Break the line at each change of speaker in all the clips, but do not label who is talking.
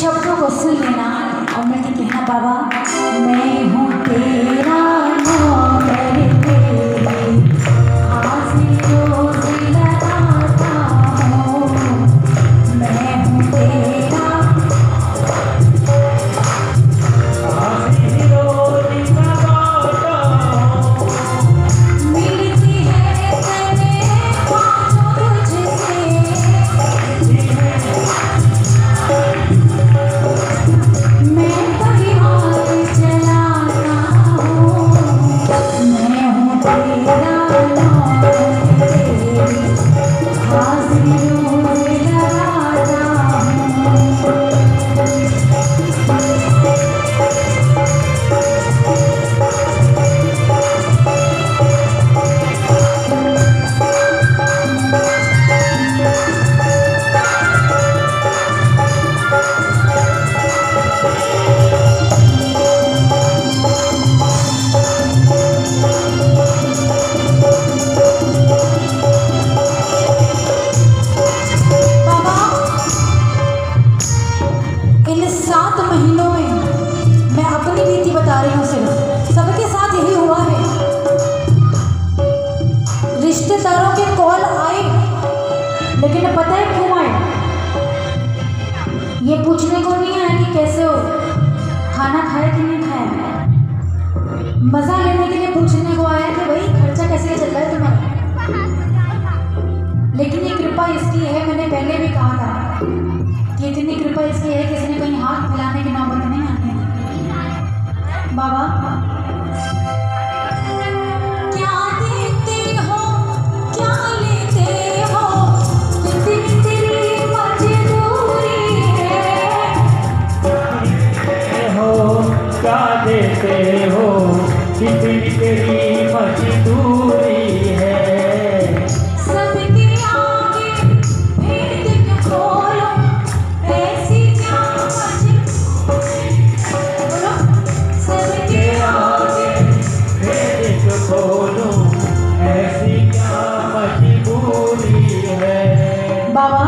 शब्दों को सुन लेना और मैं कहना बाबा मैं हूँ तेरा नौकर तेरी हाजिरों से लगाता हूँ मैं हूँ तेरा हाजिरों से लगाता हूँ मिलती है तेरे पाँव तुझसे मैं कभी हाथ चलाता हूँ मैं हूँ तेरा नौकर तेरी हाजिरों से लगाता हूँ इन 7 महीनों में मैं अपनी बीती बता रही हूँ सिर्फ सबके साथ यही हुआ है रिश्तेदारों के कॉल आए लेकिन पता है क्यों आए ये पूछने को नहीं आया कि कैसे हो खाना खाया कि नहीं खाया मजा लेने के लिए पूछने को आया कि भाई खर्चा कैसे चल रहा है तुम्हारा लेकिन ये कृपा इसकी है मैंने पहले भी कहा था कि इतनी कृपा इसकी है किसी ने कहीं हाथ मिलाने की नौबत नहीं आती बाबा क्या देते हो क्या लेते हो कितनी तेरी मजबूरी है
हो क्या देते हो कितनी तेरी मजदूरी है
सबके आगे भेद क्यों खोलो ऐसी क्या बोलो सबके आगे
भेद क्यों खोलूं ऐसी क्या मजबूरी है
बाबा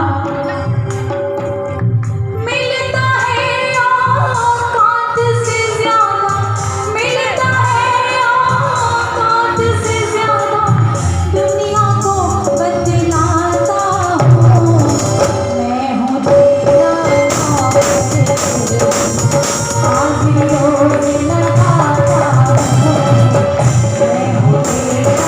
मिलता है औकात से ज्यादा मिलता है औकात से ज्यादा दुनिया को बदलाता हूँ मैं हूँ तेरा नौकर तेरी हाजिरों से लगाता हूँ मैं हूँ तेरा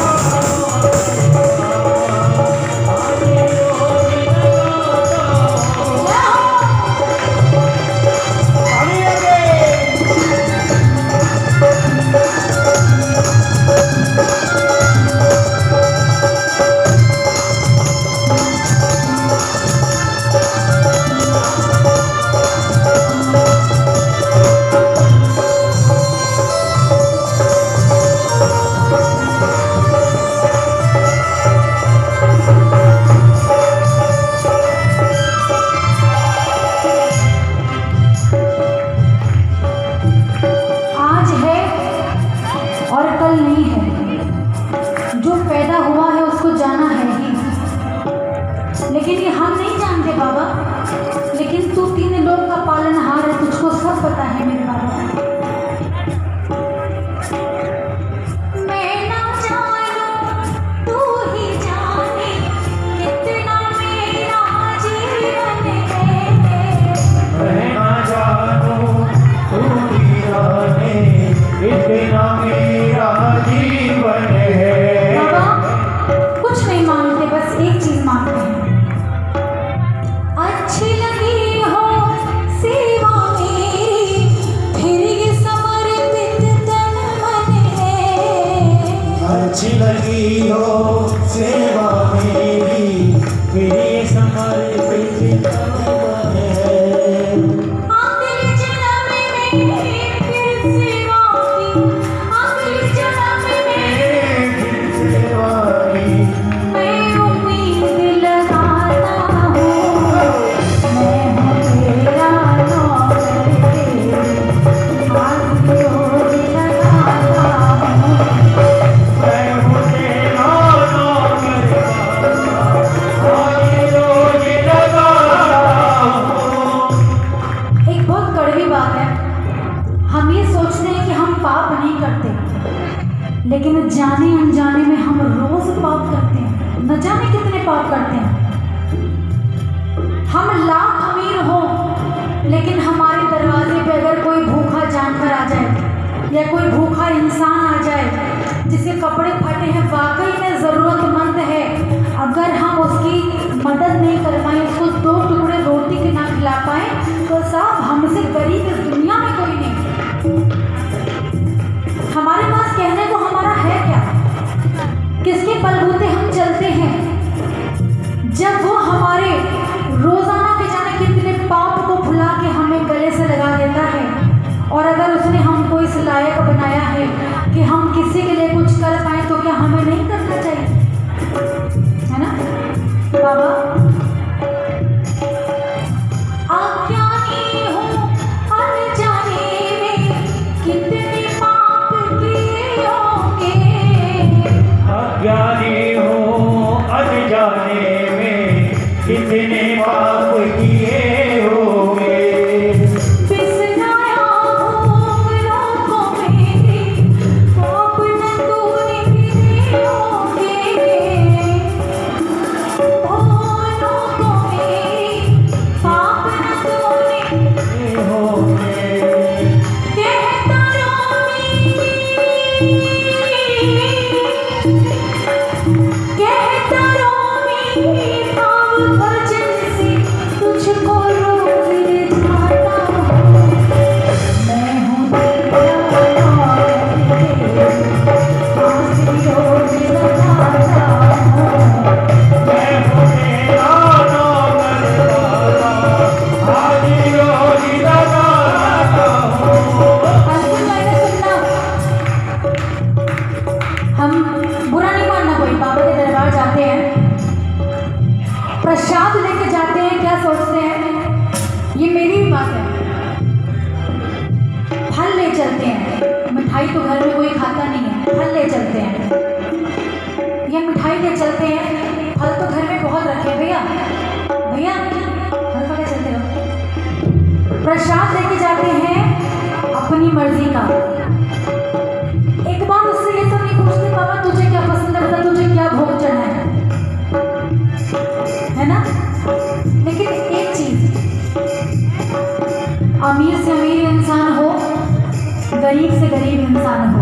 आज है और कल नहीं है जो पैदा हुआ है उसको जाना है ही लेकिन ये हम नहीं जानते बाबा लेकिन तू 3 लोग का पालनहार है तुझको सब पता है मेरे बाबा मैं ना जानूं तू ही जाने कितना मेरा जीवन है
मैं ना जानूं तू ही जाने इतना मेरा जीवन है
बाबा कुछ नहीं मांगते बस एक चीज मांगते हैं अच्छी लगी हो सेवा मेरी फिर ये समर्पित तन मन है
अच्छी लगी हो सेवा मेरी फिर ये समर्पित तन है
अगले जन्म में फिर सेवा की अगले जन्म में
सेवा की
मैं उम्मीद लगाता हूँ मैं हूँ तेरा नौकर तेरी हाजिरों से लगाता हूँ
मैं हूँ तेरा नौकर
पाप नहीं करते, लेकिन जाने अनजाने में हम रोज पाप करते हैं, न जाने कितने पाप करते हैं। हम लाख अमीर हो, लेकिन हमारे दरवाजे पे अगर कोई भूखा जानवर आ जाए या कोई भूखा इंसान आ जाए जिसके कपड़े फटे हैं, वाकई में ज़रूरतमंद है, अगर हम उसकी मदद नहीं कर पाए, उसको 2 टुकड़े रोटी के ना खिला पाए, तो साहब हमसे गरीब इस दुनिया में कोई नहीं। हमारे पास कहने को हमारा है क्या? किसके बलबूते हम चलते हैं? जब वो हमारे रोजाना के जाने कितने पाप को भुला के हमें गले से लगा देता है, और अगर उसने हमको इस लायक बनाया है कि हम किसी के लिए कुछ कर पाए, तो क्या हमें नहीं करना चाहिए? है ना बाबा? अज्ञानी हूँ अनजाने में कितने पाप किए होंगे,
अज्ञानी हो अनजाने में कितने पाप किए होंगे।
बिसराया हूँ लोगों में पाप न तूने किए होंगे, ओ लोगों में पाप न तूने
किए होंगे।
कहता रोमी, कहता रोमी भाव भजन से तुझको रोज जाता हूँ। मैं हूँ तेरा आंसू रोज लगाता हूँ।
मैं हूँ तेरा नौकरवाला, हाजी रोजी लगाता हूँ।
अंतिम लाइन सुनना, हम बुरा नहीं मानना कोई, बाबा के दरबार जाते हैं, प्रसाद लेके जाते हैं, क्या सोचते हैं? ये मेरी भी बात है, फल ले चलते हैं, मिठाई तो घर में कोई खाता नहीं है, फल ले चलते हैं, या मिठाई ले चलते हैं, फल तो घर में बहुत रखे हैं भैया, भैया फल पकड़ चलते रहो। प्रसाद लेके जाते हैं अपनी मर्जी का, एक बार उससे ये तो नहीं पूछते बाबा तुझे क्या पसंद है, बता तुझे क्या भोग चढ़ा है ना? लेकिन एक चीज, अमीर से अमीर इंसान हो, गरीब से गरीब इंसान हो,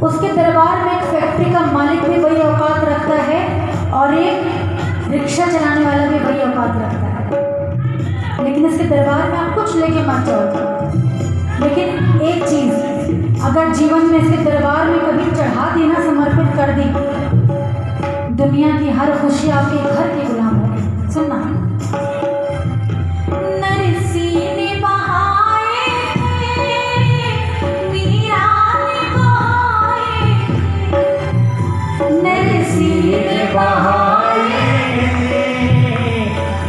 उसके दरबार में एक फैक्ट्री का मालिक भी वही औकात रखता है और एक रिक्शा चलाने वाला भी वही औकात रखता है, लेकिन इसके दरबार में आप कुछ लेके मत जाओ। लेकिन एक चीज, अगर जीवन में इसके दरबार में कभी चढ़ा देना, समर्पित कर दी, दुनिया की हर खुशी आपके घर के गुलाम होगी। सुनना, नरसी ने बहाए मीरा ने बहाए, नरसी ने बहाए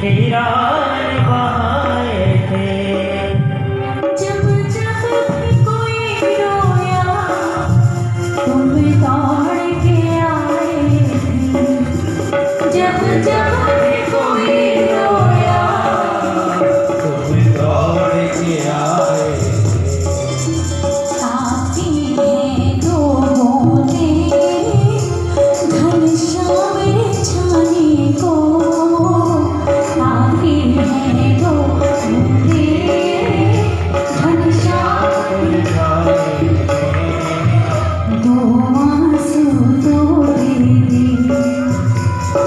मीरा ने बहाए थे।
जब जब भी कोई रोया तुम दौड़ के आए थे, जब जब भी कोई रोया
तुम दौड़ के आए।
ताकि है दो बूंदे घनश्याम छाने को, ताकि है दो बूंदे घनश्याम, दो आंसू दो दे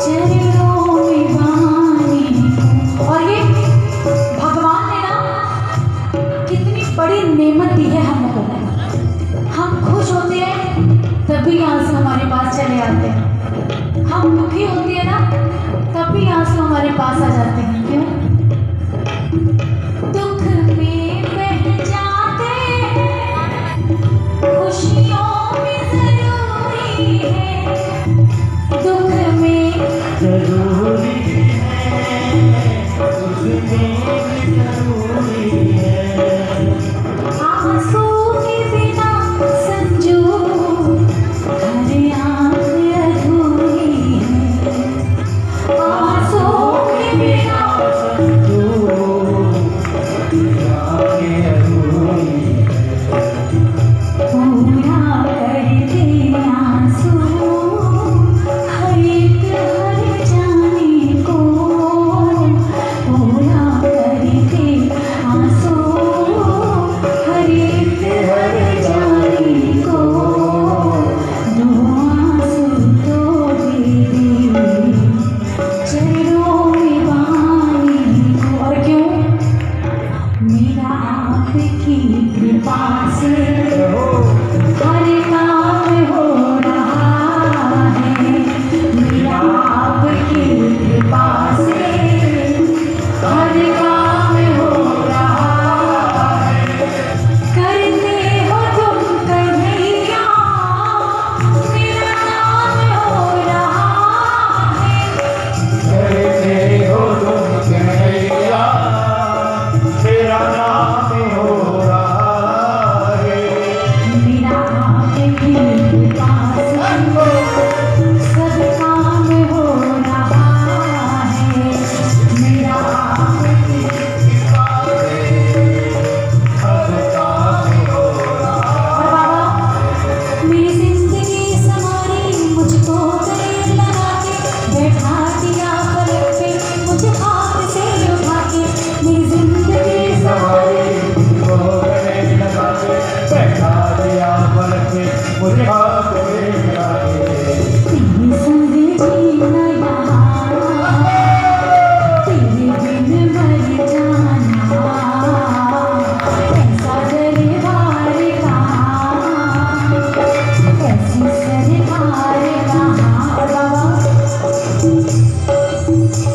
चरणों में बानी को। और ये भगवान ने ना कितनी बड़ी नेमत दी है हमको। हम खुश होते हैं तभी आंसू हमारे पास चले आते हैं, हम दुखी होते हैं ना तभी आंसू हमारे पास आ जाते हैं। क्यों? दुख में बह जाते खुशियों में जरूरी है, दुख में
जरूरी है, उसमें जरूरी है।
आंसू के बिना संजू हर आँख अधूरी है, आंसू के बिना कृपा से हर काम हो रहा है। मेरा आपकी कृपा से हर काम हो रहा है। करते हो तुम कन्हैया, मेरा नाम हो रहा है।
करते हो तुम कन्हैया, मेरा नाम हो रहा है।
मेरा आपकी कृपा से सब काम हो रहा है। मेरा आपकी
कृपा से सब काम हो रहा
और बाबा मेरी जिंदगी संवारी, मुझको गले लगा के बैठा दिया पलक पे, मुझे हाथ से उठा के मेरी जिंदगी संवारी।
मुझको गले लगा के बैठा दिया पलक में, मुझे हाथ में लगा के।
तेरे संग जीना यहाँ, तेरे बिन मर जाना, ऐसा दरबार कहाँ, ऐसी सरकार कहाँ। और बाबा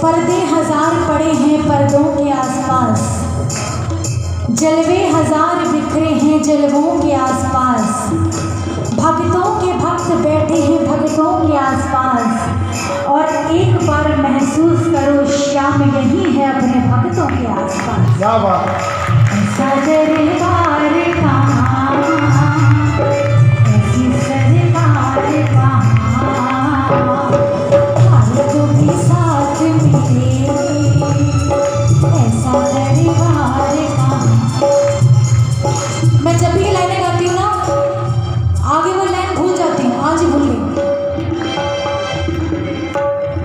पर्दे हजार पड़े हैं पर्दों के आसपास, जलवे हजार बिखरे हैं जलवों के आसपास, भक्तों के भक्त बैठे हैं भक्तों के आसपास। और एक बार महसूस करो श्याम यही है अपने भक्तों के आसपास।
क्या बात,
ऐसा दरबार कहाँ, ऐसी सरकार कहाँ, हमको भी साथ मिले, ऐसा दरबार कहाँ। मैं जब भी लाइनें गाती हूँ ना, आगे वो लाइन भूल जाती हूँ, आज ही भूल गई।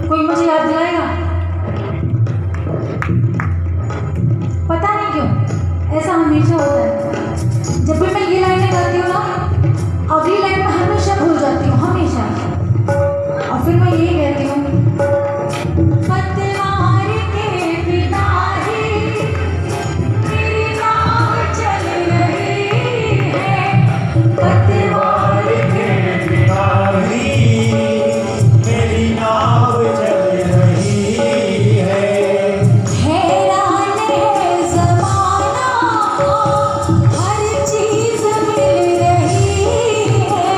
कोई मुझे याद दिलाएगा? पता नहीं क्यों ऐसा हमेशा होता है। जब भी मैं ये लाइनें गाती हूँ ना, अगली लाइन में हमेशा भूल जाती हूँ, हमेशा। और फिर मैं ये कहती हूँ, पतवार के बिना ही मेरी नाव चल रही है। पतवार
के बिना ही मेरी नाव चल रही है।
हैरान है ज़माना, हर चीज़ मिल रही है।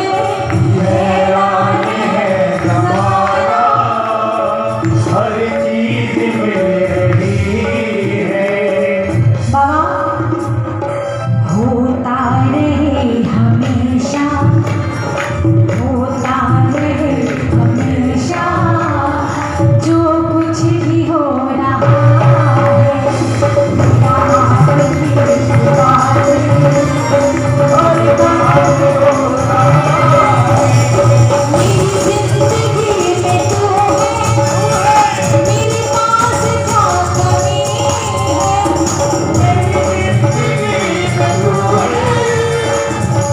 हैरान है ज़माना, हर चीज़ मिल रही है।
बाबा होता रहे हमेशा, होता रहे हमेशा, जो कुछ भी हो रहा है। मेरा आपकी कृपा से हर काम हो रहा है। मेरी जिंदगी में तू है, मेरे पास क्या कमी है।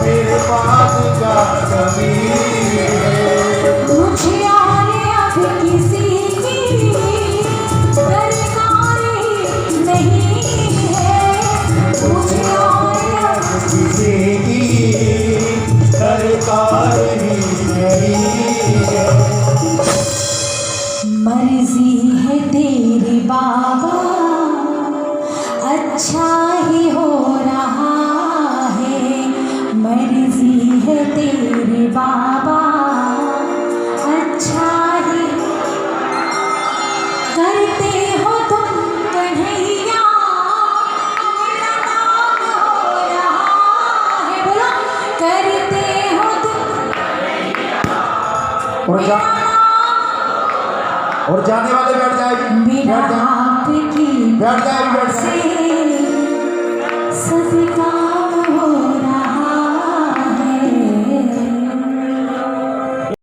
मेरे पास क्या कमी है।
मुझे आने अब किसी की दरकार ही नहीं है। मुझे आने अब
किसी की सरकार ही नहीं है।
मर्जी है तेरे बाबा, अच्छा ही हो रहा है। मर्जी है तेरे बाबा, अच्छा ही करते हो तुम कन्हैया, मेरा नाम हो रहा है। बोलो, करते हो तुम
और जा और जाने वाले बैठ जाए,
मेरा
बैठ जाए,
आपकी
बैठ जाए, बैठ
से
जाए।